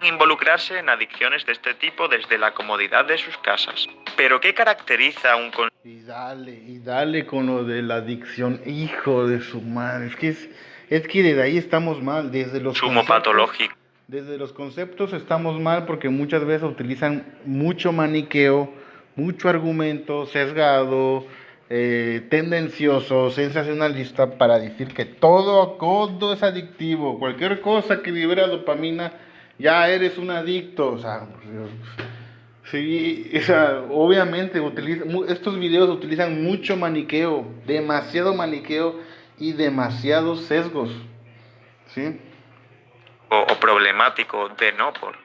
involucrarse en adicciones de este tipo desde la comodidad de sus casas. Pero ¿qué caracteriza un Y dale con lo de la adicción, hijo de su madre. Es que desde ahí estamos mal, consumo patológico? desde los conceptos estamos mal porque muchas veces utilizan mucho maniqueo, mucho argumento sesgado, tendencioso, sensacionalista para decir que todo es adictivo. Cualquier cosa que libera dopamina, ya eres un adicto. O sea, sí, o sea, obviamente estos videos utilizan mucho maniqueo, demasiado maniqueo y demasiados sesgos, ¿sí? O problemático de no por.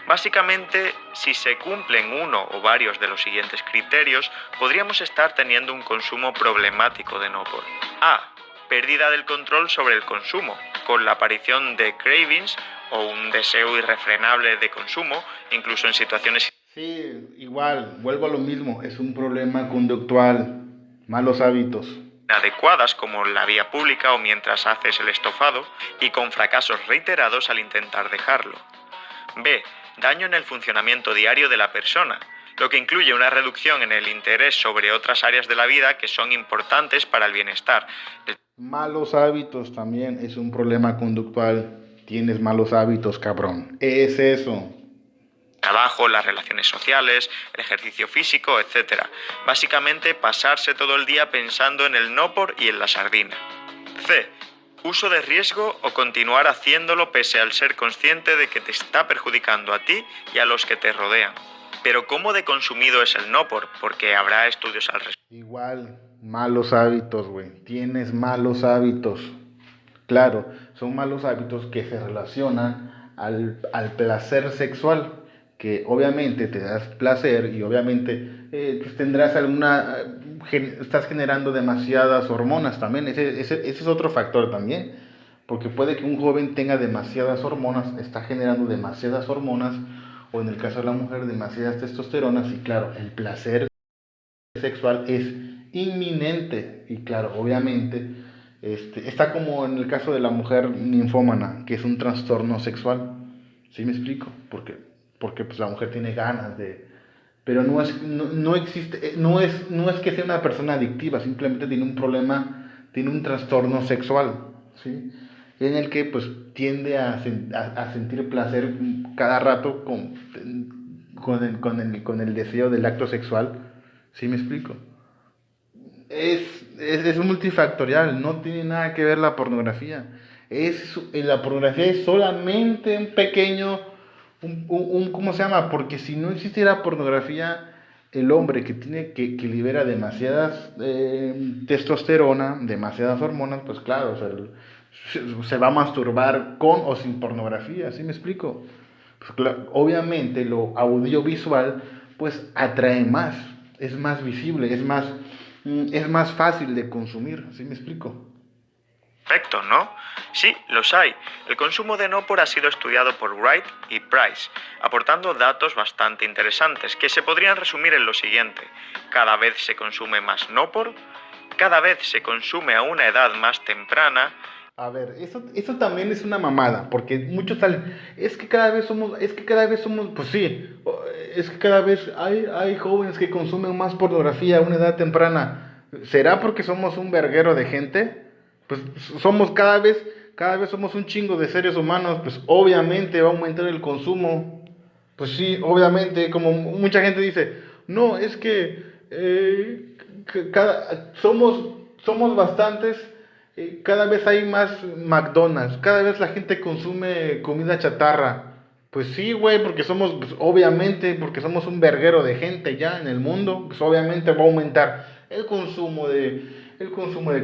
Básicamente, si se cumplen uno o varios de los siguientes criterios, podríamos estar teniendo un consumo problemático de no por. A. Pérdida del control sobre el consumo, con la aparición de cravings o un deseo irrefrenable de consumo, incluso en situaciones. Sí, igual, vuelvo a lo mismo, es un problema conductual, malos hábitos. Inadecuadas como la vía pública o mientras haces el estofado, y con fracasos reiterados al intentar dejarlo. B. Daño en el funcionamiento diario de la persona, lo que incluye una reducción en el interés sobre otras áreas de la vida que son importantes para el bienestar. Malos hábitos también es un problema conductual. Tienes malos hábitos, cabrón. Es eso. Trabajo, las relaciones sociales, el ejercicio físico, etc. Básicamente pasarse todo el día pensando en el no por y en la sardina. C. Uso de riesgo o continuar haciéndolo pese al ser consciente de que te está perjudicando a ti y a los que te rodean. Pero ¿cómo de consumido es el no por? Porque habrá estudios al respecto. Igual, malos hábitos, güey. Tienes malos hábitos. Claro, son malos hábitos que se relacionan al placer sexual, que obviamente te das placer y obviamente pues tendrás estás generando demasiadas hormonas también, ese es otro factor también, porque puede que un joven tenga demasiadas hormonas, está generando demasiadas hormonas, o en el caso de la mujer, demasiadas testosteronas, y claro, el placer sexual es inminente, y claro, obviamente está como en el caso de la mujer ninfómana, que es un trastorno sexual. ¿Sí me explico? Porque pues la mujer tiene ganas de... Pero no existe, no es que sea una persona adictiva, simplemente tiene un problema, tiene un trastorno sexual, ¿sí? En el que pues tiende a sentir placer cada rato con el deseo del acto sexual. ¿Sí me explico? Es multifactorial, no tiene nada que ver la pornografía. La pornografía es solamente un pequeño, ¿cómo se llama? Porque si no existiera pornografía, el hombre que libera demasiadas testosterona, demasiadas hormonas, pues claro, o sea, se va a masturbar con o sin pornografía, ¿sí me explico? Pues claro, obviamente lo audiovisual pues atrae más, es más visible, es más fácil de consumir, ¿sí me explico? Perfecto, ¿no? Sí, los hay. El consumo de no por ha sido estudiado por Wright y Price, aportando datos bastante interesantes que se podrían resumir en lo siguiente. Cada vez se consume más no por, cada vez se consume a una edad más temprana. A ver, eso también es una mamada, porque muchos salen, es que cada vez somos, pues sí, es que cada vez hay jóvenes que consumen más pornografía a una edad temprana. ¿Será porque somos un verguero de gente? Pues somos cada vez somos un chingo de seres humanos, pues obviamente va a aumentar el consumo. Pues sí, obviamente, como mucha gente dice, no, es que somos bastantes, cada vez hay más McDonald's, cada vez la gente consume comida chatarra. Pues sí, güey, porque pues, obviamente, porque somos un verguero de gente ya en el mundo, pues obviamente va a aumentar el consumo de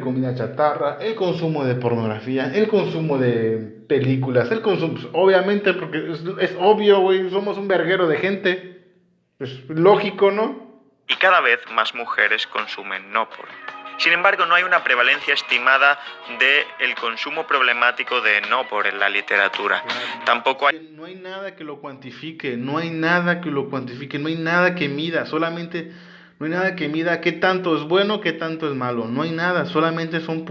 comida chatarra, el consumo de pornografía, el consumo de películas, el consumo, pues, obviamente, porque es obvio, güey, somos un verguero de gente, es lógico, ¿no? Y cada vez más mujeres consumen no por. Sin embargo, no hay una prevalencia estimada del consumo problemático de no por en la literatura. Claro. Tampoco hay... No hay nada que lo cuantifique, no hay nada que lo cuantifique, no hay nada que mida, solamente no hay nada que mida qué tanto es bueno, qué tanto es malo, no hay nada, solamente son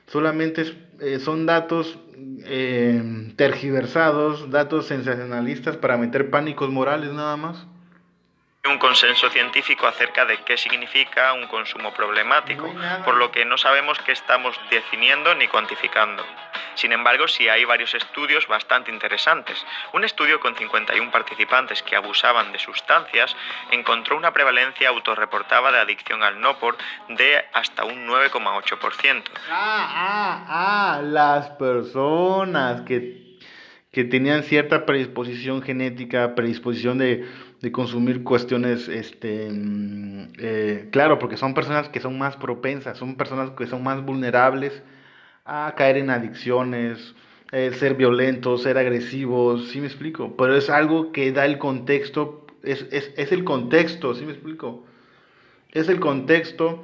son datos tergiversados, datos sensacionalistas para meter pánicos morales nada más. Un consenso científico acerca de qué significa un consumo problemático, No hay nada. por lo que no sabemos qué estamos definiendo ni cuantificando. Sin embargo, sí hay varios estudios bastante interesantes. Un estudio con 51 participantes que abusaban de sustancias encontró una prevalencia autorreportada de adicción al Nopor de hasta un 9,8%. Las personas que tenían cierta predisposición genética, predisposición de consumir cuestiones, claro, porque son personas que son más propensas, son personas que son más vulnerables a caer en adicciones, ser violentos, ser agresivos, ¿sí me explico? Pero es algo que da el contexto, es el contexto, ¿sí me explico? Es el contexto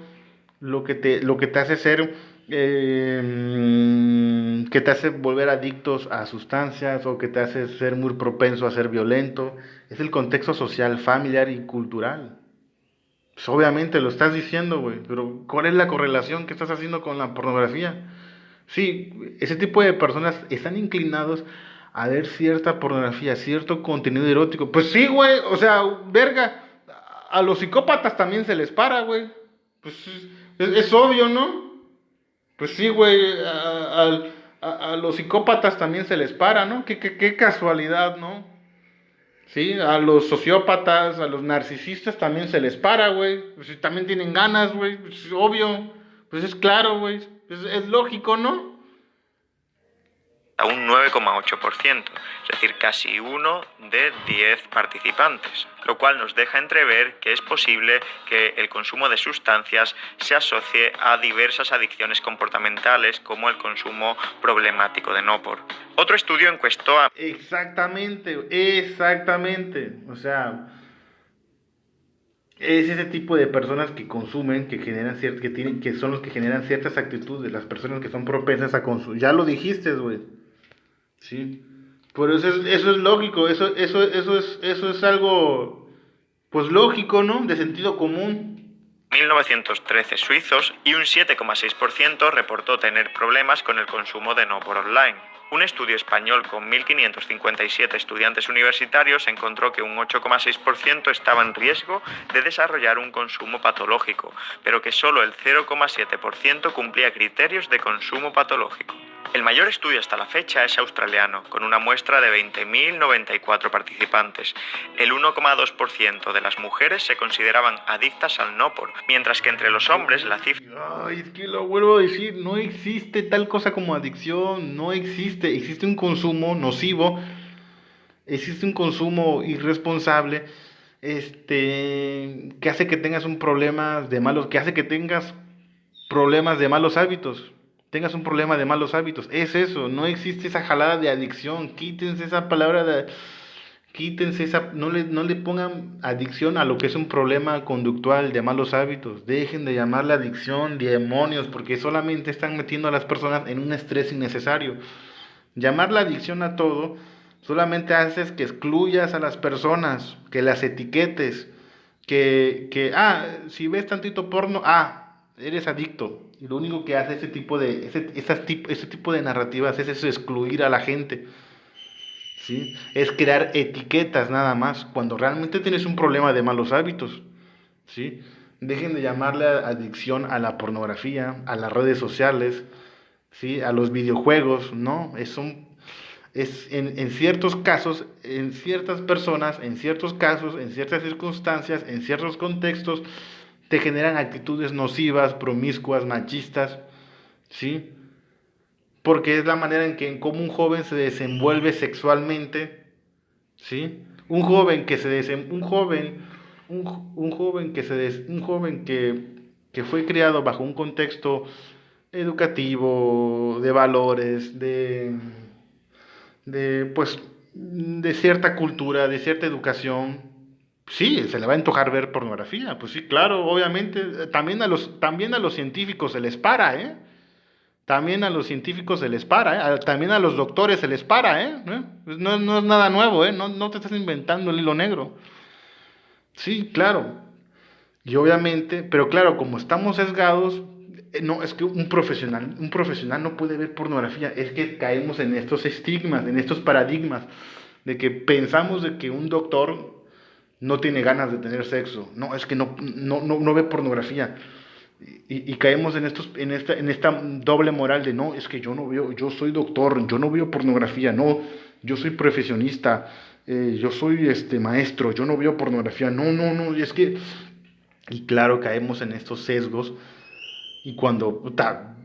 lo que te hace ser, que te hace volver adictos a sustancias o que te hace ser muy propenso a ser violento. Es el contexto social, familiar y cultural. Pues obviamente lo estás diciendo, güey, pero ¿cuál es la correlación que estás haciendo con la pornografía? Sí, ese tipo de personas están inclinados a ver cierta pornografía, cierto contenido erótico. Pues sí, güey, o sea, verga, a los psicópatas también se les para, güey. Pues es obvio, ¿no? Pues sí, güey, a los psicópatas también se les para, ¿no? Qué casualidad, ¿no? Sí, a los sociópatas, a los narcisistas también se les para, güey. Pues sí, también tienen ganas, güey. Pues es obvio. Pues es claro, güey. Es lógico, ¿no? A un 9,8%, es decir, casi 1 de 10 participantes, lo cual nos deja entrever que es posible que el consumo de sustancias se asocie a diversas adicciones comportamentales como el consumo problemático de Nopor. Otro estudio encuestó a... Exactamente. O sea, es ese tipo de personas que consumen, que generan que son los que generan ciertas actitudes, las personas que son propensas a consumir. Ya lo dijiste, güey. Sí, pero eso es lógico, eso es algo, pues lógico, ¿no? De sentido común. 1913 suizos y un 7,6% reportó tener problemas con el consumo de Nopor online. Un estudio español con 1.557 estudiantes universitarios encontró que un 8,6% estaba en riesgo de desarrollar un consumo patológico, pero que solo el 0,7% cumplía criterios de consumo patológico. El mayor estudio hasta la fecha es australiano, con una muestra de 20.094 participantes. El 1,2% de las mujeres se consideraban adictas al Nopor, mientras que entre los hombres la cifra... Ay, es que lo vuelvo a decir, no existe tal cosa como adicción, no existe, existe un consumo nocivo, existe un consumo irresponsable, que hace que tengas un problema de malos, que hace que tengas problemas de malos hábitos. Tengas un problema de malos hábitos. Es eso, no existe esa jalada de adicción. Quítense esa palabra de... Quítense esa... No le pongan adicción a lo que es un problema conductual de malos hábitos. Dejen de llamarle adicción, demonios, porque solamente están metiendo a las personas en un estrés innecesario. Llamar la adicción a todo solamente haces que excluyas a las personas, que las etiquetes, si ves tantito porno, eres adicto. Y lo único que hace ese tipo de narrativas es eso, excluir a la gente. ¿Sí? Es crear etiquetas nada más, cuando realmente tienes un problema de malos hábitos. ¿Sí? Dejen de llamarle adicción a la pornografía, a las redes sociales, ¿sí? A los videojuegos, ¿no? En ciertos casos, en ciertas personas, en ciertos casos, en ciertas circunstancias, en ciertos contextos, te generan actitudes nocivas, promiscuas, machistas, ¿sí? Porque es la manera en cómo un joven se desenvuelve sexualmente, ¿sí? Un joven que se desen, un joven que se des, un joven que fue criado bajo un contexto educativo, de valores, pues de cierta cultura, de cierta educación, sí, se le va a antojar ver pornografía, pues sí, claro, obviamente, también a los científicos se les para, ¿eh? También a los científicos se les para, ¿eh? También a los doctores se les para, ¿eh? No es nada nuevo, ¿eh? No te estás inventando el hilo negro. Sí, claro. Y obviamente, pero claro, como estamos sesgados, no, es que un profesional no puede ver pornografía. Es que caemos en estos estigmas, en estos paradigmas, de que pensamos de que un doctor no tiene ganas de tener sexo. No, es que no ve pornografía. Y caemos en esta doble moral de no, es que yo no veo, yo soy doctor, yo no veo pornografía, no, yo soy profesionista, yo soy maestro, yo no veo pornografía, no, y es que, y claro, caemos en estos sesgos, y cuando, puta,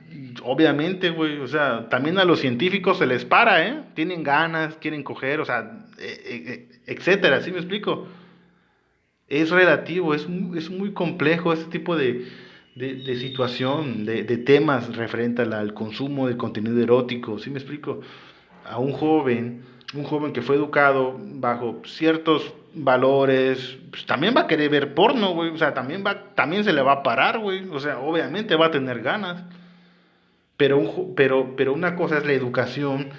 obviamente, güey, o sea, también a los científicos se les para, ¿eh? Tienen ganas, quieren coger, o sea, etcétera, ¿sí me explico? Es relativo, es muy complejo este tipo de situación, de temas referente al consumo de contenido erótico, ¿sí me explico? A un joven que fue educado bajo ciertos valores, pues también va a querer ver porno, güey, o sea, también se le va a parar, güey, o sea, obviamente va a tener ganas, pero una cosa es la educación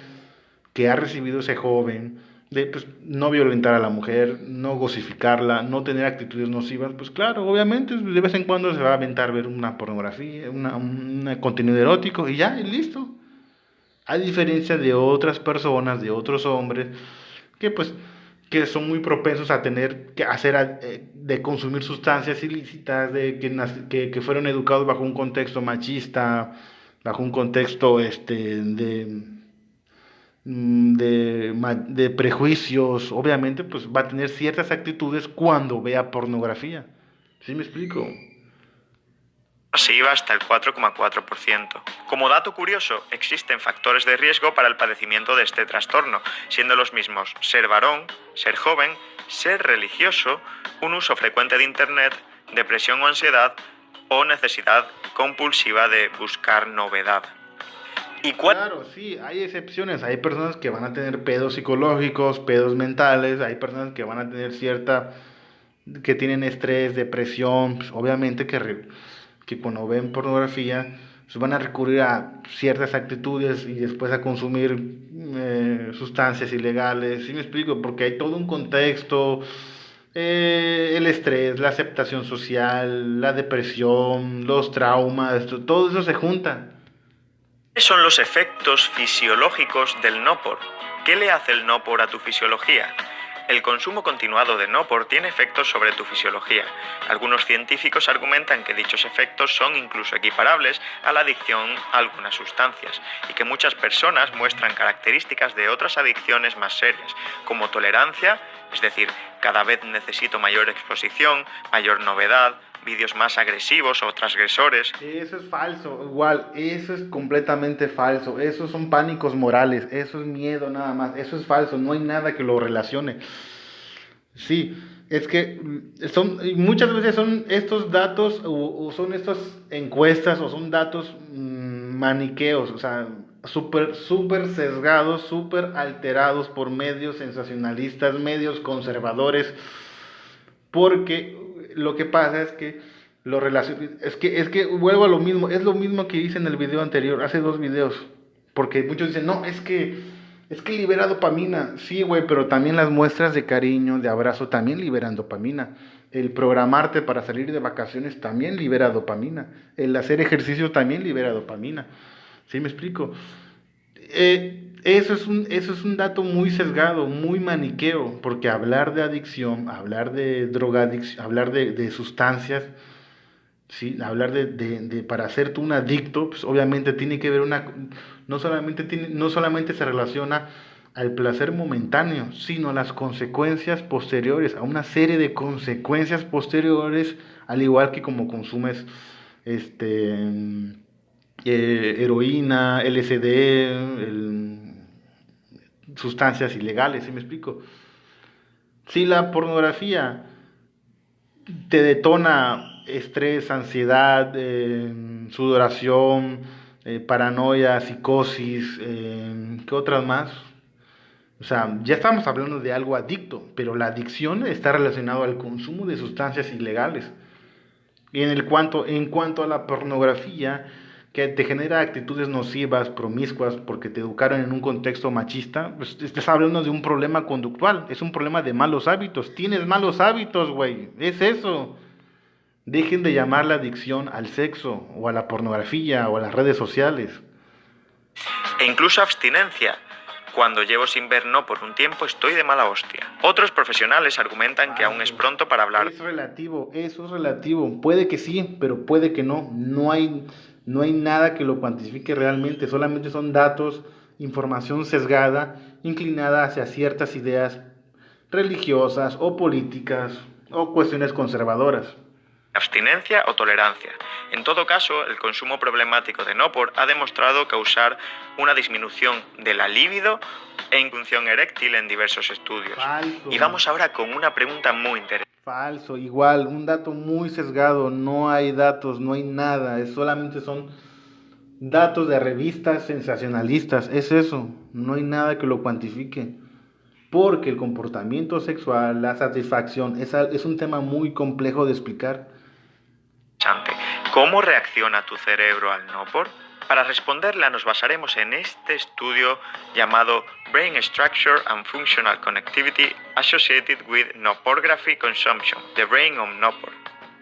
que ha recibido ese joven, de pues, no violentar a la mujer, no gosificarla, no tener actitudes nocivas, pues claro, obviamente de vez en cuando se va a aventar ver una pornografía, un contenido erótico y ya, y listo. A diferencia de otras personas, de otros hombres, que pues que son muy propensos a tener que hacer de consumir sustancias ilícitas, de que fueron educados bajo un contexto machista, bajo un contexto de prejuicios, obviamente, pues va a tener ciertas actitudes cuando vea pornografía. ¿Sí me explico? Se iba hasta el 4,4%. Como dato curioso, existen factores de riesgo para el padecimiento de este trastorno, siendo los mismos ser varón, ser joven, ser religioso, un uso frecuente de Internet, depresión o ansiedad o necesidad compulsiva de buscar novedad. Claro, sí, hay excepciones. Hay personas que van a tener pedos psicológicos, pedos mentales, hay personas que van a tener que tienen estrés, depresión, pues, obviamente que cuando ven pornografía pues van a recurrir a ciertas actitudes y después a consumir sustancias ilegales, ¿sí me explico? Porque hay todo un contexto, el estrés, la aceptación social, la depresión, los traumas, todo eso se junta. ¿Cuáles son los efectos fisiológicos del NOPOR? ¿Qué le hace el NOPOR a tu fisiología? El consumo continuado de NOPOR tiene efectos sobre tu fisiología. Algunos científicos argumentan que dichos efectos son incluso equiparables a la adicción a algunas sustancias y que muchas personas muestran características de otras adicciones más serias, como tolerancia, es decir, cada vez necesito mayor exposición, mayor novedad, vídeos más agresivos o transgresores. Eso es falso, igual, eso es completamente falso, esos son pánicos morales, eso es miedo nada más, eso es falso, no hay nada que lo relacione. Sí, es que muchas veces son estos datos o son estas encuestas o son datos maniqueos, o sea, súper sesgados, súper alterados por medios sensacionalistas, medios conservadores, porque lo que pasa es que es que vuelvo a lo mismo, es lo mismo que hice en el video anterior, hace 2 videos, porque muchos dicen, no, es que libera dopamina, sí, güey, pero también las muestras de cariño, de abrazo, también liberan dopamina. El programarte para salir de vacaciones también libera dopamina. El hacer ejercicio también libera dopamina. ¿Sí me explico? Eso es un dato muy sesgado, muy maniqueo, porque hablar de adicción, hablar de drogadicción, hablar de sustancias, ¿sí? Hablar para hacerte un adicto, pues obviamente tiene que ver no solamente se relaciona al placer momentáneo, sino a las consecuencias posteriores, a una serie de consecuencias posteriores, al igual que como consumes este heroína, LSD, sustancias ilegales, ¿sí me explico? Si la pornografía te detona estrés, ansiedad, sudoración, paranoia, psicosis, ¿qué otras más? O sea, ya estamos hablando de algo adicto, pero la adicción está relacionada al consumo de sustancias ilegales. Y en cuanto a la pornografía, que te genera actitudes nocivas, promiscuas, porque te educaron en un contexto machista, pues estás hablando de un problema conductual, es un problema de malos hábitos. Tienes malos hábitos, güey, es eso. Dejen de llamar la adicción al sexo o a la pornografía o a las redes sociales. E incluso abstinencia. Cuando llevo sin ver no por un tiempo estoy de mala hostia. Otros profesionales argumentan que aún es pronto para hablar. Es relativo, eso es relativo. Puede que sí, pero puede que no. No hay nada que lo cuantifique realmente. Solamente son datos, información sesgada, inclinada hacia ciertas ideas religiosas o políticas o cuestiones conservadoras. Abstinencia o tolerancia. En todo caso, el consumo problemático de Nopor ha demostrado causar una disminución de la libido e infunción eréctil en diversos estudios. Falso. Y vamos ahora con una pregunta muy interesante. Falso, igual, un dato muy sesgado, no hay datos, no hay nada, solamente son datos de revistas sensacionalistas, es eso, no hay nada que lo cuantifique, porque el comportamiento sexual, la satisfacción, es un tema muy complejo de explicar. ¿Cómo reacciona tu cerebro al Nopor? Para responderla nos basaremos en este estudio llamado Brain Structure and Functional Connectivity Associated with Noporgraphy Consumption, The Brain of Nopor.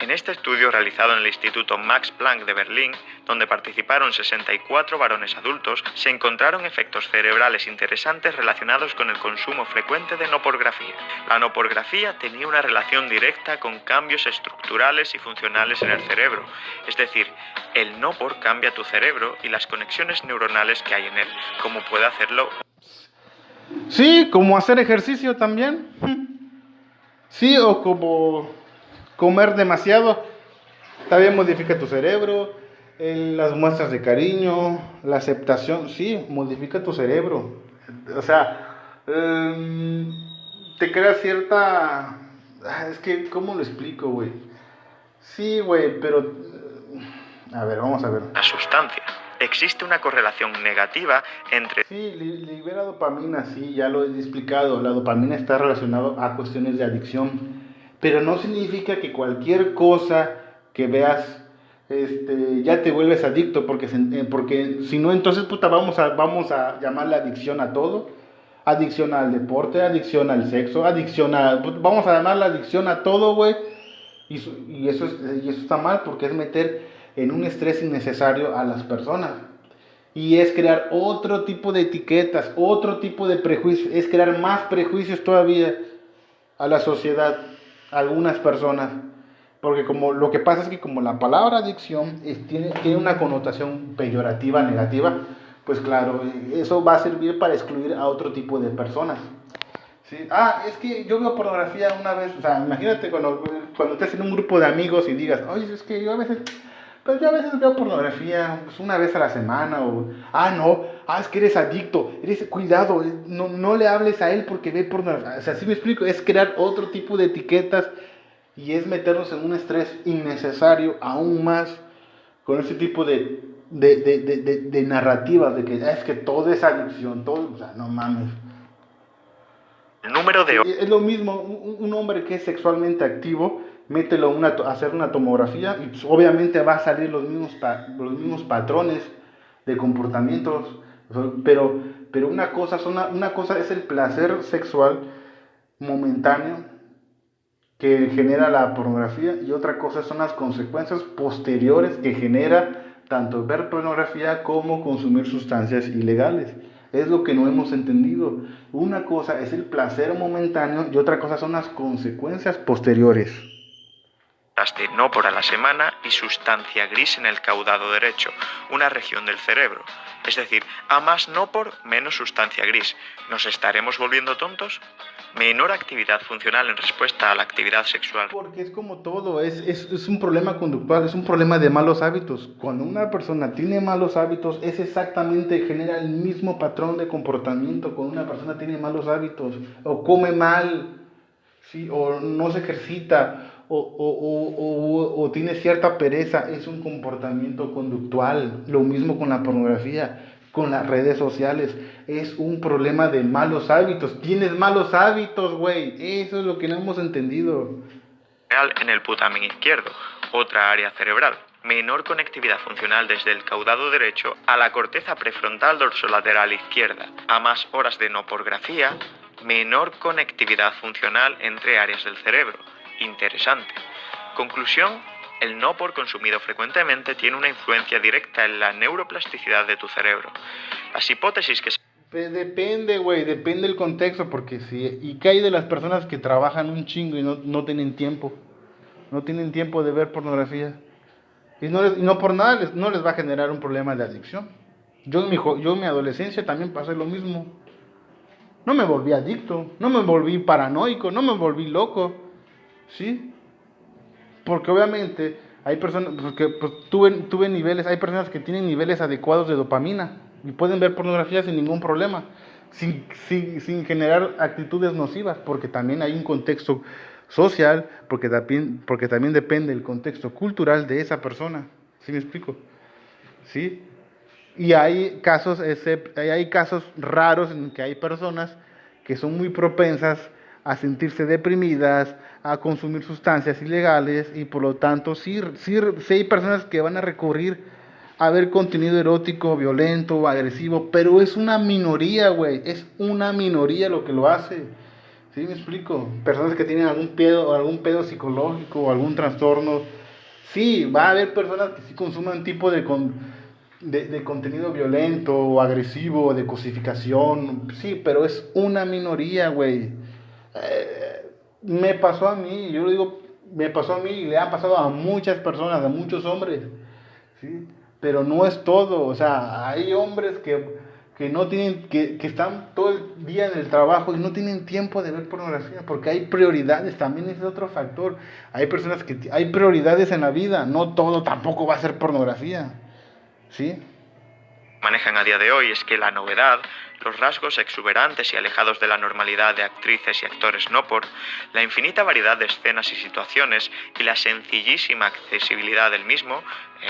En este estudio realizado en el Instituto Max Planck de Berlín, donde participaron 64 varones adultos, se encontraron efectos cerebrales interesantes relacionados con el consumo frecuente de noporgrafía. La noporgrafía tenía una relación directa con cambios estructurales y funcionales en el cerebro, es decir, el nopor cambia tu cerebro y las conexiones neuronales que hay en él, como puede hacerlo. Sí, como hacer ejercicio también. Sí, o como comer demasiado, también modifica tu cerebro, las muestras de cariño, la aceptación, sí, modifica tu cerebro. O sea, te crea cierta... Es que, ¿cómo lo explico, güey? Sí, güey, pero... A ver, vamos a ver. La sustancia. Existe una correlación negativa entre... Sí, libera dopamina, sí, ya lo he explicado. La dopamina está relacionada a cuestiones de adicción. Pero no significa que cualquier cosa que veas ya te vuelves adicto, porque si no, entonces puta, vamos a llamar la adicción a todo. Adicción al deporte, adicción al sexo, vamos a llamar la adicción a todo, güey. Y eso está mal porque es meter en un estrés innecesario a las personas. Y es crear otro tipo de etiquetas, otro tipo de prejuicios, es crear más prejuicios todavía a la sociedad, a algunas personas. Porque como lo que pasa es que como la palabra adicción tiene una connotación peyorativa, negativa, pues claro, eso va a servir para excluir a otro tipo de personas. ¿Sí? Ah, es que yo veo pornografía una vez, o sea, imagínate cuando estés en un grupo de amigos y digas, oye, es que yo a veces veo pornografía pues, una vez a la semana, es que eres adicto, cuidado, no le hables a él porque ve pornografía. O sea, así me explico, es crear otro tipo de etiquetas y es meternos en un estrés innecesario aún más con ese tipo de narrativas de que es que todo es adicción, todo, o sea, no mames. El número de... Es lo mismo, un hombre que es sexualmente activo, mételo a hacer una tomografía y pues, obviamente va a salir los mismos patrones de comportamientos, pero una cosa es el placer sexual momentáneo que genera la pornografía y otra cosa son las consecuencias posteriores que genera tanto ver pornografía como consumir sustancias ilegales. Es lo que no hemos entendido. Una cosa es el placer momentáneo y otra cosa son las consecuencias posteriores. Nopor a la semana y sustancia gris en el caudado derecho, una región del cerebro. Es decir, a más Nopor, menos sustancia gris. ¿Nos estaremos volviendo tontos? Menor actividad funcional en respuesta a la actividad sexual. Porque es como todo, es un problema conductual, es un problema de malos hábitos. Cuando una persona tiene malos hábitos, es exactamente, genera el mismo patrón de comportamiento cuando una persona tiene malos hábitos, o come mal, ¿sí? O no se ejercita, o tiene cierta pereza, es un comportamiento conductual. Lo mismo con la pornografía, con las redes sociales, es un problema de malos hábitos. Tienes malos hábitos, güey, eso es lo que no hemos entendido. En el putamen izquierdo, otra área cerebral. Menor conectividad funcional desde el caudado derecho a la corteza prefrontal dorsolateral izquierda. A más horas de noporgrafía, menor conectividad funcional entre áreas del cerebro. Interesante. Conclusión, El no por consumido frecuentemente tiene una influencia directa en la neuroplasticidad de tu cerebro. Las hipótesis que Depende, güey, depende del contexto, porque si, ¿y qué hay de las personas que trabajan un chingo y no tienen tiempo? No tienen tiempo de ver pornografía. Y no por nada no les va a generar un problema de adicción. Yo en mi adolescencia también pasé lo mismo. No me volví adicto, no me volví paranoico, no me volví loco, ¿sí? Porque obviamente hay personas, porque pues, tuve niveles, hay personas que tienen niveles adecuados de dopamina y pueden ver pornografía sin ningún problema, sin generar actitudes nocivas, porque también hay un contexto social, porque también depende del contexto cultural de esa persona. ¿Sí me explico? ¿Sí? Y hay casos raros en que hay personas que son muy propensas a sentirse deprimidas, a consumir sustancias ilegales y por lo tanto sí hay personas que van a recurrir a ver contenido erótico, violento o agresivo, pero es una minoría, güey, es una minoría lo que lo hace. ¿Sí me explico? Personas que tienen algún pedo psicológico o algún trastorno. Sí, va a haber personas que sí consuman tipo de contenido violento o agresivo, de cosificación. Sí, pero es una minoría, güey. Me pasó a mí, yo lo digo, me pasó a mí y le ha pasado a muchas personas, a muchos hombres. ¿Sí? Pero no es todo, o sea, hay hombres que no tienen, que están todo el día en el trabajo y no tienen tiempo de ver pornografía, porque hay prioridades, también es otro factor. Hay personas que hay prioridades en la vida, no todo tampoco va a ser pornografía, ¿sí? manejan a día de hoy es que la novedad, los rasgos exuberantes y alejados de la normalidad de actrices y actores no por, la infinita variedad de escenas y situaciones y la sencillísima accesibilidad del mismo,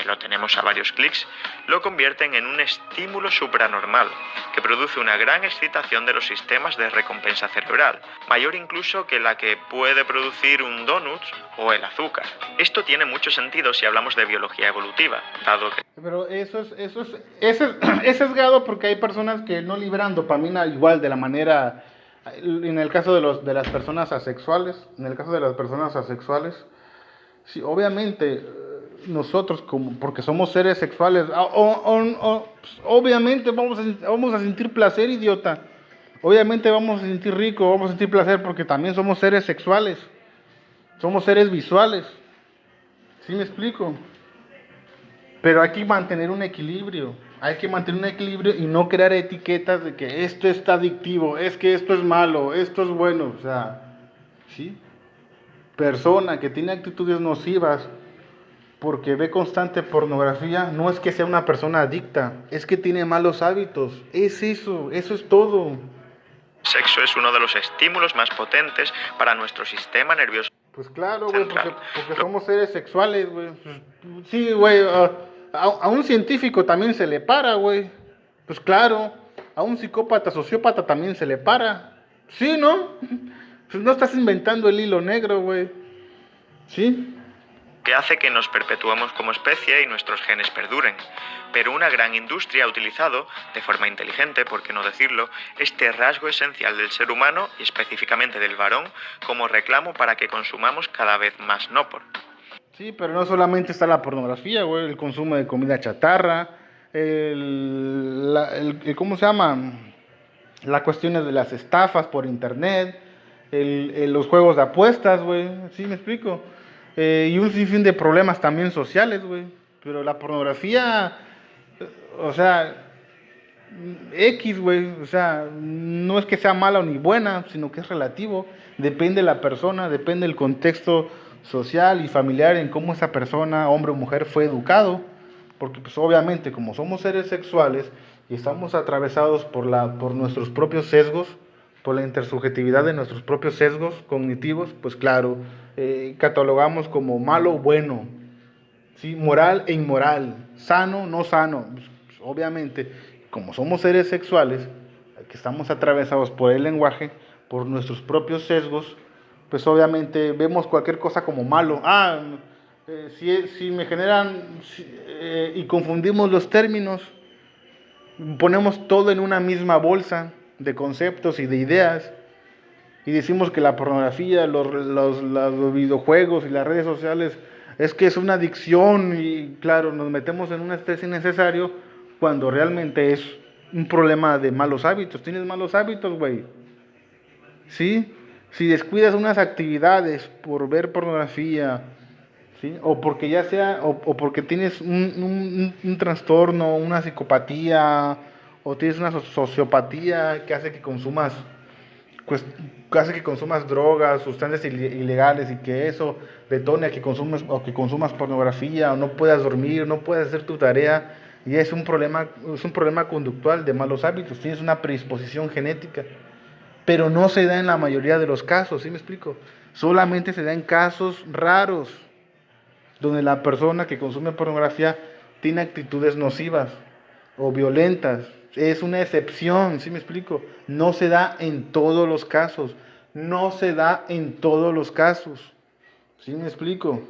lo tenemos a varios clics, lo convierten en un estímulo supranormal que produce una gran excitación de los sistemas de recompensa cerebral, mayor incluso que la que puede producir un donut o el azúcar. Esto tiene mucho sentido si hablamos de biología evolutiva, dado que... Pero es sesgado porque hay personas que no liberan dopamina igual de la manera, en el caso de las personas asexuales, sí, obviamente nosotros porque somos seres sexuales, pues, obviamente vamos a sentir placer, idiota. Obviamente vamos a sentir rico, vamos a sentir placer porque también somos seres sexuales, somos seres visuales. ¿Sí me explico? Pero hay que mantener un equilibrio. Hay que mantener un equilibrio y no crear etiquetas de que esto está adictivo, es que esto es malo, esto es bueno. O sea, ¿sí? Persona que tiene actitudes nocivas porque ve constante pornografía, no es que sea una persona adicta, es que tiene malos hábitos. Eso es todo. Sexo es uno de los estímulos más potentes para nuestro sistema nervioso. Pues claro, güey, porque somos seres sexuales, güey. Sí, güey, a un científico también se le para, güey. Pues claro, a un psicópata, sociópata también se le para. Sí, ¿no? Pues no estás inventando el hilo negro, güey. ¿Sí? Que hace que nos perpetuemos como especie y nuestros genes perduren. Pero una gran industria ha utilizado, de forma inteligente, por qué no decirlo, este rasgo esencial del ser humano, y específicamente del varón, como reclamo para que consumamos cada vez más no por. Sí, pero no solamente está la pornografía, güey, el consumo de comida chatarra, ¿cómo se llama? Las cuestiones de las estafas por internet, los juegos de apuestas, güey, ¿sí me explico? Y un sinfín de problemas también sociales, güey. Pero la pornografía, o sea, X, güey, o sea, no es que sea mala ni buena, sino que es relativo. Depende de la persona, depende del contexto social y familiar en cómo esa persona, hombre o mujer, fue educado. Porque, pues, obviamente, como somos seres sexuales y estamos atravesados por nuestros propios sesgos, por la intersubjetividad de nuestros propios sesgos cognitivos, pues claro, catalogamos como malo o bueno, ¿sí? Moral e inmoral, sano, no sano. Pues, obviamente, como somos seres sexuales, que estamos atravesados por el lenguaje, por nuestros propios sesgos, pues obviamente vemos cualquier cosa como malo. Si me generan y confundimos los términos, ponemos todo en una misma bolsa de conceptos y de ideas y decimos que la pornografía, los videojuegos y las redes sociales es que es una adicción y claro, nos metemos en un estrés innecesario cuando realmente es un problema de malos hábitos. Tienes malos hábitos, güey. ¿Sí? Si descuidas unas actividades por ver pornografía, ¿sí? O porque ya sea, o porque tienes un trastorno, una psicopatía, o tienes una sociopatía que hace que consumas, pues, que hace que consumas drogas, sustancias ilegales y que eso detone a que consumas o que consumas pornografía o no puedas dormir, no puedas hacer tu tarea y es un problema conductual de malos hábitos, tienes una predisposición genética, pero no se da en la mayoría de los casos, ¿sí me explico? Solamente se da en casos raros donde la persona que consume pornografía tiene actitudes nocivas o violentas. Es una excepción, ¿sí me explico? No se da en todos los casos. No se da en todos los casos. ¿Sí me explico?